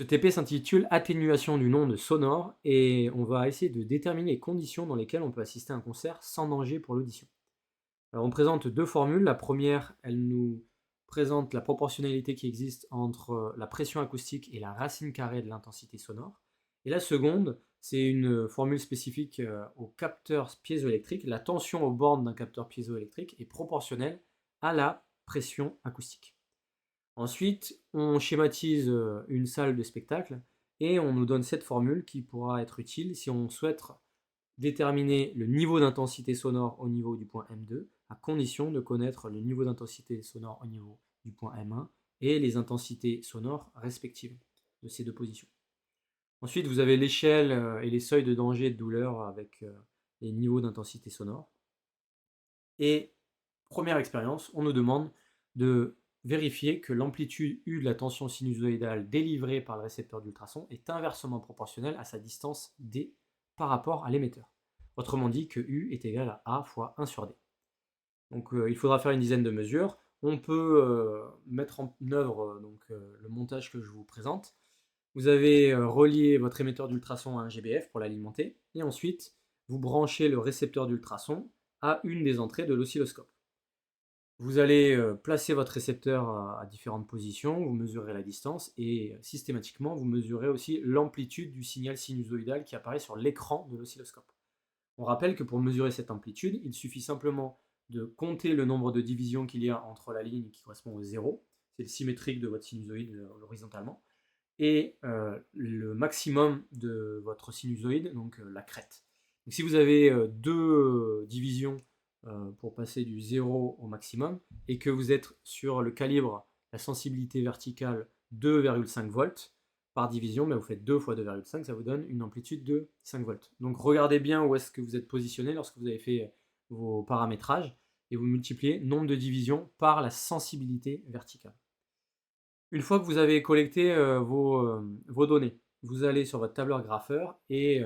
Ce TP s'intitule Atténuation du nombre sonore et on va essayer de déterminer les conditions dans lesquelles on peut assister à un concert sans danger pour l'audition. Alors on présente deux formules. La première, elle nous présente la proportionnalité qui existe entre la pression acoustique et la racine carrée de l'intensité sonore. Et la seconde, c'est une formule spécifique au capteur piézoélectrique. La tension aux bornes d'un capteur piézoélectrique est proportionnelle à la pression acoustique. Ensuite, on schématise une salle de spectacle et on nous donne cette formule qui pourra être utile si on souhaite déterminer le niveau d'intensité sonore au niveau du point M2, à condition de connaître le niveau d'intensité sonore au niveau du point M1 et les intensités sonores respectives de ces deux positions. Ensuite, vous avez l'échelle et les seuils de danger et de douleur avec les niveaux d'intensité sonore. Et première expérience, on nous demande de vérifier que l'amplitude U de la tension sinusoïdale délivrée par le récepteur d'ultrasons est inversement proportionnelle à sa distance D par rapport à l'émetteur. Autrement dit, que U est égal à A fois 1 sur D. Donc il faudra faire une dizaine de mesures. On peut mettre en œuvre le montage que je vous présente. Vous avez relié votre émetteur d'ultrasons à un GBF pour l'alimenter, et ensuite vous branchez le récepteur d'ultrasons à une des entrées de l'oscilloscope. Vous allez placer votre récepteur à différentes positions, vous mesurez la distance et systématiquement vous mesurez aussi l'amplitude du signal sinusoïdal qui apparaît sur l'écran de l'oscilloscope. On rappelle que pour mesurer cette amplitude, il suffit simplement de compter le nombre de divisions qu'il y a entre la ligne qui correspond au 0, c'est le symétrique de votre sinusoïde horizontalement, et le maximum de votre sinusoïde, donc la crête. Donc, si vous avez deux divisions pour passer du 0 au maximum, et que vous êtes sur le calibre, la sensibilité verticale 2,5 volts par division, vous faites 2 fois 2,5, ça vous donne une amplitude de 5 volts. Donc regardez bien où est-ce que vous êtes positionné lorsque vous avez fait vos paramétrages, et vous multipliez nombre de divisions par la sensibilité verticale. Une fois que vous avez collecté vos données, vous allez sur votre tableur grapheur et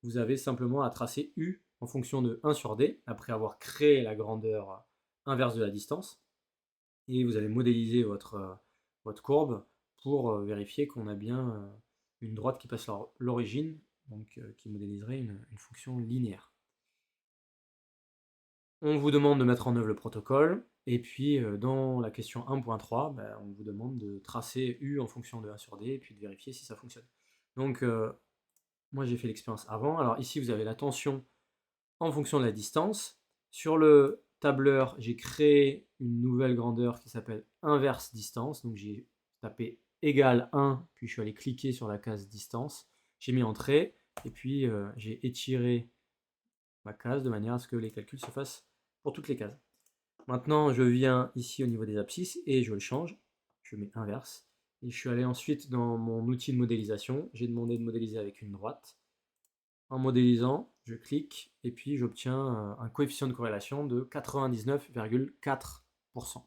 vous avez simplement à tracer U en fonction de 1 sur D, après avoir créé la grandeur inverse de la distance. Et vous allez modéliser votre courbe pour vérifier qu'on a bien une droite qui passe l'origine, donc qui modéliserait une fonction linéaire. On vous demande de mettre en œuvre le protocole, et puis dans la question 1.3, on vous demande de tracer U en fonction de 1 sur D, et puis de vérifier si ça fonctionne. Donc moi j'ai fait l'expérience avant. Alors ici vous avez la tension en fonction de la distance. Sur le tableur, j'ai créé une nouvelle grandeur qui s'appelle inverse distance. Donc j'ai tapé égal 1, puis je suis allé cliquer sur la case distance. J'ai mis entrée, et puis j'ai étiré ma case de manière à ce que les calculs se fassent pour toutes les cases. Maintenant, je viens ici au niveau des abscisses et je le change. Je mets inverse. Et je suis allé ensuite dans mon outil de modélisation. J'ai demandé de modéliser avec une droite. En modélisant, je clique et puis j'obtiens un coefficient de corrélation de 99,4%.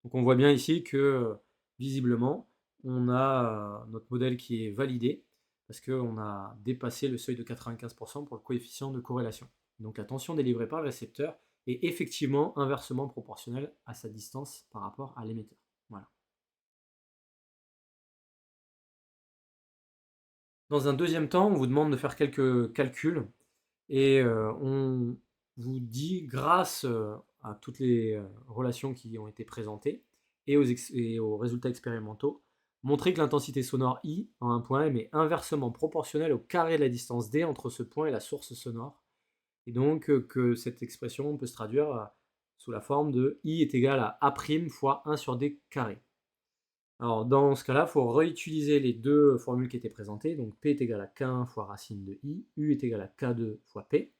Donc on voit bien ici que visiblement, on a notre modèle qui est validé parce qu'on a dépassé le seuil de 95% pour le coefficient de corrélation. Donc la tension délivrée par le récepteur est effectivement inversement proportionnelle à sa distance par rapport à l'émetteur. Voilà. Dans un deuxième temps, on vous demande de faire quelques calculs et on vous dit, grâce à toutes les relations qui ont été présentées et aux résultats expérimentaux, montrer que l'intensité sonore I en un point M est inversement proportionnelle au carré de la distance D entre ce point et la source sonore. Et donc que cette expression peut se traduire sous la forme de I est égal à A' fois 1 sur D carré. Alors dans ce cas-là, il faut réutiliser les deux formules qui étaient présentées. Donc P est égal à K1 fois racine de I, U est égal à K2 fois P.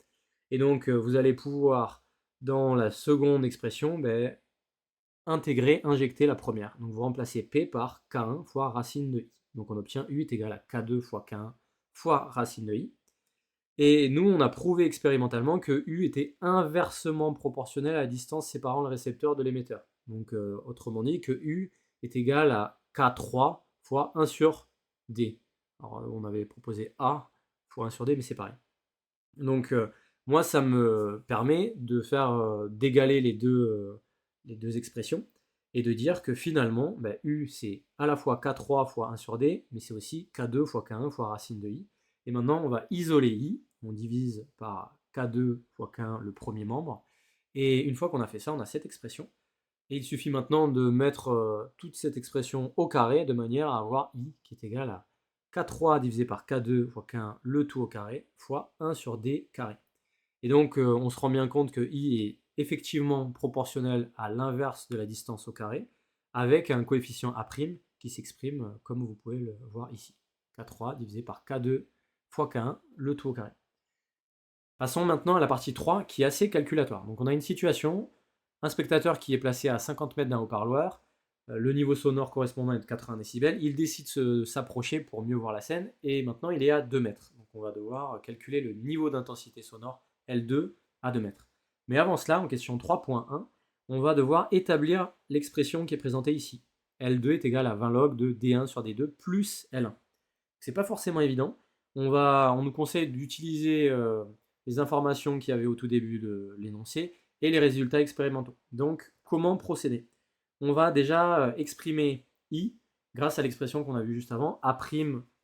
Et donc vous allez pouvoir, dans la seconde expression, injecter la première. Donc vous remplacez P par K1 fois racine de I. Donc on obtient U est égal à K2 fois K1 fois racine de I. Et nous, on a prouvé expérimentalement que U était inversement proportionnel à la distance séparant le récepteur de l'émetteur. Donc autrement dit, que U est égal à K3 fois 1 sur D. Alors on avait proposé A fois 1 sur D, mais c'est pareil. Donc moi, ça me permet de faire d'égaler les deux expressions. et de dire que finalement, U, c'est à la fois K3 fois 1 sur D, mais c'est aussi K2 fois K1 fois racine de I. Et maintenant, on va isoler I, on divise par K2 fois K1 le premier membre, et une fois qu'on a fait ça, on a cette expression. Et il suffit maintenant de mettre toute cette expression au carré, de manière à avoir I qui est égal à K3 divisé par K2 fois K1 le tout au carré, fois 1 sur D carré. Et donc, on se rend bien compte que I est effectivement proportionnel à l'inverse de la distance au carré, avec un coefficient A' qui s'exprime comme vous pouvez le voir ici. K3 divisé par K2 fois K1, le tout au carré. Passons maintenant à la partie 3, qui est assez calculatoire. Donc on a une situation, un spectateur qui est placé à 50 mètres d'un haut-parleur, le niveau sonore correspondant est de 80 décibels, il décide de s'approcher pour mieux voir la scène, et maintenant il est à 2 mètres. Donc on va devoir calculer le niveau d'intensité sonore L2 à 2 mètres. Mais avant cela, en question 3.1, on va devoir établir l'expression qui est présentée ici. L2 est égal à 20 log de D1 sur D2 plus L1. C'est pas forcément évident. On nous conseille d'utiliser les informations qu'il y avait au tout début de l'énoncé et les résultats expérimentaux. Donc, comment procéder? On va déjà exprimer I grâce à l'expression qu'on a vue juste avant, A'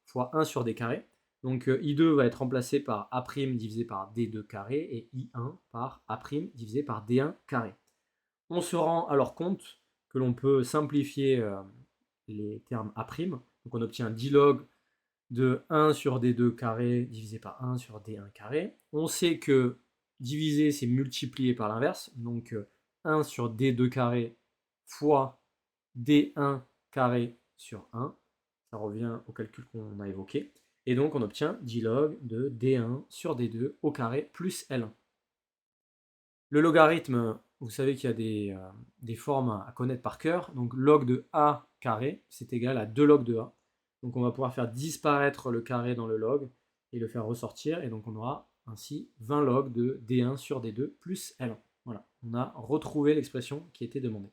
fois 1 sur D carré. Donc I2 va être remplacé par A' divisé par D2 carré et I1 par A' divisé par D1 carré. On se rend alors compte que l'on peut simplifier les termes A'. Donc on obtient 10 log de 1 sur D2 carré divisé par 1 sur D1 carré. On sait que diviser, c'est multiplier par l'inverse. Donc 1 sur D2 carré fois D1 carré sur 1. Ça revient au calcul qu'on a évoqué. Et donc on obtient 10 log de D1 sur D2 au carré plus L1. Le logarithme, vous savez qu'il y a des formes à connaître par cœur. Donc log de A carré, c'est égal à 2 log de A. Donc on va pouvoir faire disparaître le carré dans le log et le faire ressortir. Et donc on aura ainsi 20 log de D1 sur D2 plus L1. Voilà, on a retrouvé l'expression qui était demandée.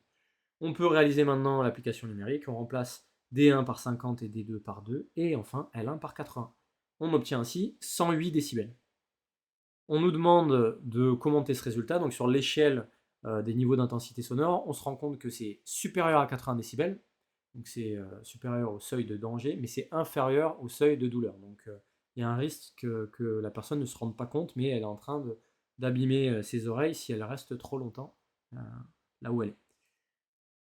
On peut réaliser maintenant l'application numérique. On remplace D1 par 50 et D2 par 2. Et enfin L1 par 80. On obtient ainsi 108 décibels. On nous demande de commenter ce résultat. Donc sur l'échelle des niveaux d'intensité sonore, on se rend compte que c'est supérieur à 80 décibels. Donc c'est supérieur au seuil de danger, mais c'est inférieur au seuil de douleur. Donc il y a un risque que la personne ne se rende pas compte, mais elle est en train d'abîmer ses oreilles si elle reste trop longtemps là où elle est.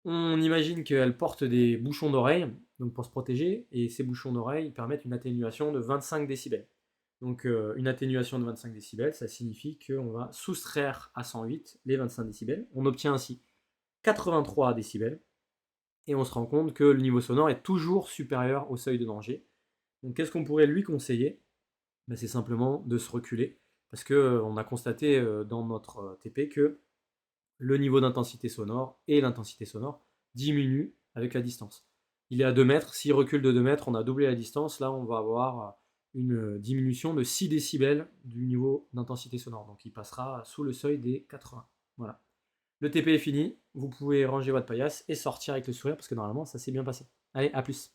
On imagine qu'elle porte des bouchons d'oreille, donc pour se protéger, et ces bouchons d'oreille permettent une atténuation de 25 décibels. Donc une atténuation de 25 décibels, ça signifie qu'on va soustraire à 108 les 25 décibels. On obtient ainsi 83 décibels, et on se rend compte que le niveau sonore est toujours supérieur au seuil de danger. Donc qu'est-ce qu'on pourrait lui conseiller? C'est simplement de se reculer, parce qu'on a constaté dans notre TP que le niveau d'intensité sonore et l'intensité sonore diminuent avec la distance. Il est à 2 mètres, s'il recule de 2 mètres, on a doublé la distance, là on va avoir une diminution de 6 décibels du niveau d'intensité sonore, donc il passera sous le seuil des 80. Voilà. Le TP est fini, vous pouvez ranger votre paillasse et sortir avec le sourire, parce que normalement ça s'est bien passé. Allez, à plus.